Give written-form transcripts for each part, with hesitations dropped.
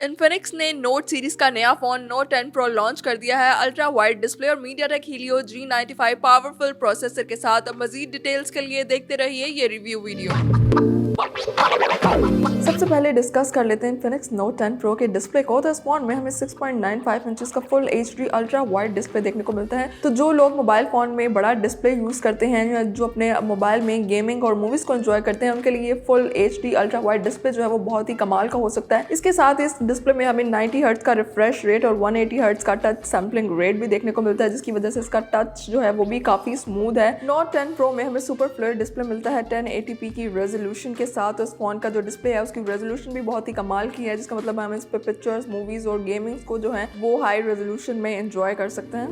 Infinix ने note series का नया फोन नोट 10 प्रो लॉन्च कर दिया है। अल्ट्रा वाइड डिस्प्ले और MediaTek Helio G95 powerful processor के साथ। अब मजीद डिटेल्स के लिए देखते रहिए ये रिव्यू वीडियो। सबसे पहले डिस्कस कर लेते हैं इन्फिनिक्स नोट 10 प्रो के डिस्प्ले को। तो इस फोन में हमें 6.95 इंचेस का full HD ultra wide display देखने को मिलता है। तो जो लोग मोबाइल फोन में बड़ा डिस्प्ले यूज करते हैं या जो अपने मोबाइल में गेमिंग और मूवीज को एंजॉय करते हैं, उनके लिए ये full HD ultra wide display जो है वो बहुत ही कमाल का हो सकता है। इसके साथ इस डिस्प्ले में हमें 90 हर्ट्ज का रिफ्रेश रेट और 180 हर्ट्ज का टच सैम्पलिंग रेट भी देखने को मिलता है, जिसकी वजह से इसका टच जो है वो भी काफी स्मूथ है। नोट 10 प्रो में हमें सुपर फ्लूइड डिस्प्ले मिलता है 1080p की रेजोल्यूशन के साथ। इस फोन का जो डिस्प्ले है उसकी रेजोल्यूशन भी बहुत ही कमाल की है, जिसका मतलब हम इस पे पिक्चर्स, मूवीज और गेमिंग्स को जो है वो हाई रेजोल्यूशन में एंजॉय कर सकते हैं।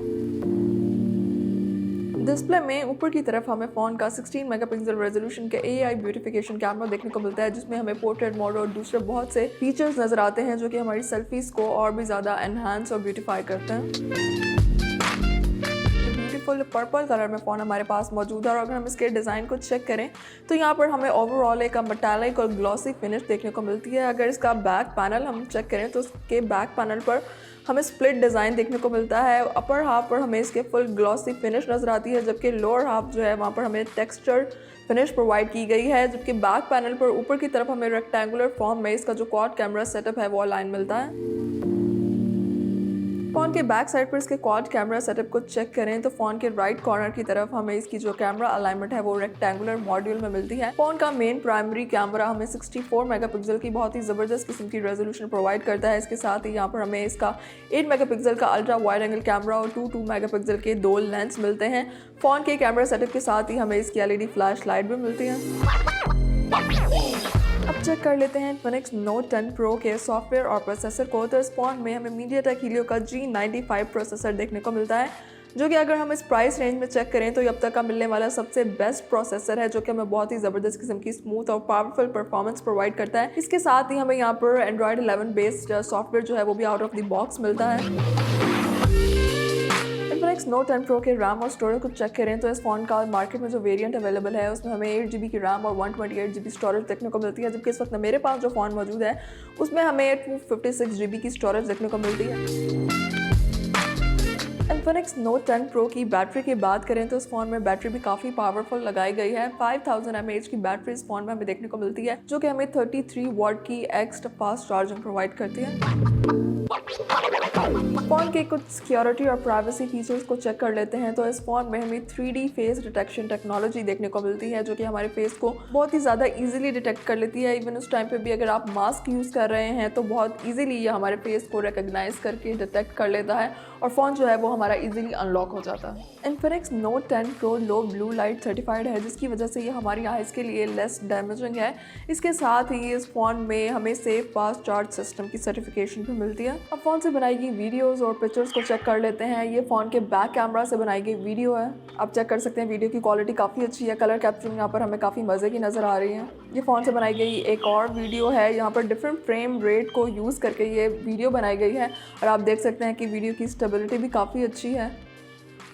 डिस्प्ले में ऊपर की तरफ हमें फोन का 16 मेगापिक्सल रेजोल्यूशन के AI ब्यूटिफिकेशन कैमरा देखने को मिलता है, जिसमें हमें पोर्ट्रेट मोड और दूसरे बहुत से फीचर्स नजर आते हैं जो कि हमारी सेल्फीज को और भी ज्यादा एनहांस और ब्यूटिफाई करते हैं। फुल पर्पल कलर में फ़ोन हमारे पास मौजूद है और अगर हम इसके डिज़ाइन को चेक करें तो यहाँ पर हमें ओवरऑल एक मेटालिक और ग्लॉसी फिनिश देखने को मिलती है। अगर इसका बैक पैनल हम चेक करें तो उसके बैक पैनल पर हमें स्प्लिट डिज़ाइन देखने को मिलता है। अपर हाफ पर हमें इसके फुल ग्लॉसी फिनिश नज़र आती है, जबकि लोअर हाफ जो है वहाँ पर हमें टेक्सचर फिनिश प्रोवाइड की गई है। जबकि बैक पैनल पर ऊपर की तरफ हमें रेक्टेंगुलर फॉर्म में इसका जो क्वाड कैमरा सेटअप है वो अलाइन मिलता है। फ़ोन के बैक साइड पर इसके क्वाड कैमरा सेटअप को चेक करें तो फ़ोन के राइट कॉर्नर की तरफ हमें इसकी जो कैमरा अलाइनमेंट है वो रेक्टेंगुलर मॉड्यूल में मिलती है। फ़ोन का मेन प्राइमरी कैमरा हमें 64 मेगापिक्सल की बहुत ही ज़बरदस्त किस्म की रेजोल्यूशन प्रोवाइड करता है। इसके साथ ही यहाँ पर हमें इसका 8 मेगापिक्सल का अल्ट्रा वाइड एंगल कैमरा और 2 मेगापिक्सल के 2 लेंस मिलते हैं। फ़ोन के कैमरा सेटअप के साथ ही हमें इसकी LED फ्लैश लाइट भी मिलती है। अब चेक कर लेते हैं इन्फिनिक्स नोट 10 प्रो के सॉफ्टवेयर और प्रोसेसर को। तो इस फोन में हमें मीडियाटेक हीलियो का G95 प्रोसेसर देखने को मिलता है, जो कि अगर हम इस प्राइस रेंज में चेक करें तो अब तक का मिलने वाला सबसे बेस्ट प्रोसेसर है, जो कि हमें बहुत ही ज़बरदस्त किस्म की स्मूथ और पावरफुल परफॉर्मेंस प्रोवाइड करता है। इसके साथ ही हमें यहाँ पर एंड्रॉयड 11 बेस्ड सॉफ्टवेयर जो है वो भी आउट ऑफ द बॉक्स मिलता है। इन्फिनिक्स नोट 10 प्रो के रैम और स्टोरेज को चेक करें तो इस फोन का मार्केट में जो वेरिएंट अवेलेबल है उसमें हमें 8GB की रैम और 128GB स्टोरेज देखने को मिलती है, जबकि इस वक्त मेरे पास जो फ़ोन मौजूद है उसमें हमें 256GB की स्टोरेज देखने को मिलती है। इन्फिनिक्स नोट 10 प्रो की बैटरी की बात करें तो इस फ़ोन में बैटरी भी काफ़ी पावरफुल लगाई गई है। 5000 mAh की बैटरी इस फ़ोन में हमें देखने को मिलती है, जो कि हमें 33 वाट की एक्स्ट्रा फास्ट चार्जिंग प्रोवाइड करती है। फ़ोन के कुछ सिक्योरिटी और प्राइवेसी फीचर्स को चेक कर लेते हैं। तो इस फ़ोन में हमें 3D फेस डिटेक्शन टेक्नोलॉजी देखने को मिलती है, जो कि हमारे फेस को बहुत ही ज़्यादा इजीली डिटेक्ट कर लेती है। इवन उस टाइम पे भी अगर आप मास्क यूज़ कर रहे हैं तो बहुत इजीली ये हमारे फेस को रिकग्नाइज करके डिटेक्ट कर लेता है और फ़ोन जो है वो हमारा इजीली अनलॉक हो जाता है। इन्फिनिक्स नोट 10 प्रो लो ब्लू लाइट सर्टिफाइड है, जिसकी वजह से ये हमारी आइज़ के लिए लेस डैमेजिंग है। इसके साथ ही इस फ़ोन में हमें सेफ फास्ट चार्ज सिस्टम की सर्टिफिकेशन भी मिलती है। अब फ़ोन से बनाई गई वीडियोज़ और पिक्चर्स को चेक कर लेते हैं। ये फ़ोन के बैक कैमरा से बनाई गई वीडियो है। आप चेक कर सकते हैं वीडियो की क्वालिटी काफ़ी अच्छी है। कलर कैप्चरिंग यहाँ पर हमें काफ़ी मज़े की नज़र आ रही है। ये फ़ोन से बनाई गई एक और वीडियो है। यहाँ पर डिफरेंट फ्रेम रेट को यूज़ करके ये वीडियो बनाई गई है और आप देख सकते हैं कि वीडियो की स्टेबिलिटी भी काफ़ी अच्छी है।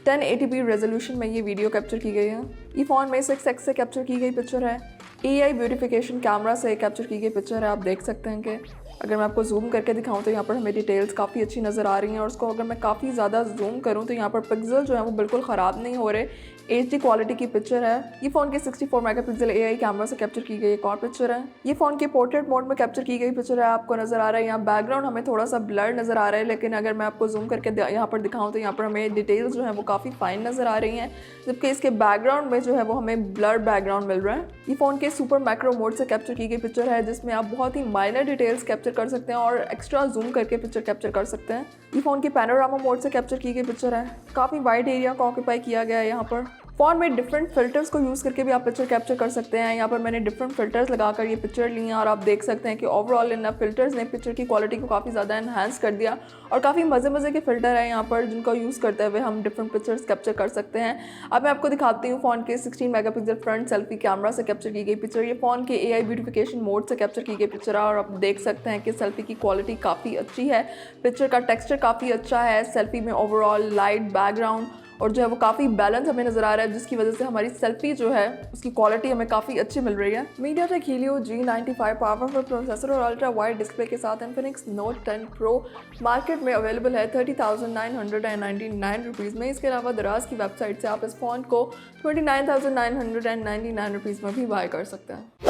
1080p रेजोल्यूशन में ये वीडियो कैप्चर की गई है। ये फ़ोन में 6x से कैप्चर की गई पिक्चर है। AI ब्यूटिफिकेशन कैमरा से कैप्चर की गई पिक्चर है। आप देख सकते हैं कि अगर मैं आपको जूम करके दिखाऊं तो यहाँ पर हमें डिटेल्स काफ़ी अच्छी नज़र आ रही हैं और उसको अगर मैं काफ़ी ज़्यादा जूम करूँ तो यहाँ पर पिक्सल जो है वो बिल्कुल ख़राब नहीं हो रहे। HD क्वालिटी की पिक्चर है। ये फ़ोन के 64 मेगापिक्सल AI कैमरा से कैप्चर की गई एक और पिक्चर है। ये फ़ोन के पोर्ट्रेट मोड में कैप्चर की गई पिक्चर है। आपको नज़र आ रहा है यहाँ बैकग्राउंड हमें थोड़ा सा ब्लर नज़र आ रहा है, लेकिन अगर मैं आपको जूम करके यहाँ पर दिखाऊँ तो यहाँ पर हमें डिटेल्स जो है वो काफ़ी फाइन नज़र आ रही हैं, जबकि इसके बैकग्राउंड में जो है वो हमें ब्लर बैकग्राउंड मिल रहा है। ये फ़ोन के सुपर मैक्रो मोड से कैप्चर की गई पिक्चर है, जिसमें आप बहुत ही माइनर डिटेल्स कैप्चर कर सकते हैं और एक्स्ट्रा जूम करके पिक्चर कैप्चर कर सकते हैं। ये फ़ोन की पैनोरामा मोड से कैप्चर की गई पिक्चर है। काफ़ी वाइड एरिया को ऑक्यूपाई किया गया है। यहाँ पर फ़ोन में डिफरेंट फिल्टर्स को यूज़ करके भी आप पिक्चर कैप्चर कर सकते हैं। यहाँ पर मैंने डिफरेंट फिल्टर्स लगाकर ये पिक्चर ली हैं और आप देख सकते हैं कि ओवरऑल इन फिल्टर्स ने पिक्चर की क्वालिटी को काफ़ी ज़्यादा एनहांस कर दिया और काफ़ी मज़े के फ़िल्टर हैं यहाँ पर, जिनका यूज़ करते हुए हम डिफरेंट पिक्चर्स कैप्चर कर सकते हैं। अब मैं आपको दिखाती हूँ फ़ोन के 16 मेगापिक्सल फ्रंट सेल्फी कैमरा से कैप्चर की गई पिक्चर। ये फ़ोन के AI ब्यूटिफिकेशन मोड से कैप्चर की गई पिक्चर है और आप देख सकते हैं कि सेल्फी की क्वालिटी काफ़ी अच्छी है। पिक्चर का टेक्स्चर काफ़ी अच्छा है। सेल्फी में ओवरऑल लाइट बैकग्राउंड और जो है वो काफ़ी बैलेंस हमें नज़र आ रहा है, जिसकी वजह से हमारी सेल्फी जो है उसकी क्वालिटी हमें काफ़ी अच्छी मिल रही है। MediaTek Helio G95 powerful processor और अल्ट्रा वाइड डिस्प्ले के साथ Infinix Note 10 Pro मार्केट में अवेलेबल है 30,999 रुपीज़ में। इसके अलावा दराज की वेबसाइट से आप इस फ़ोन को 29,999 रुपीज़ में भी बाय कर सकते हैं।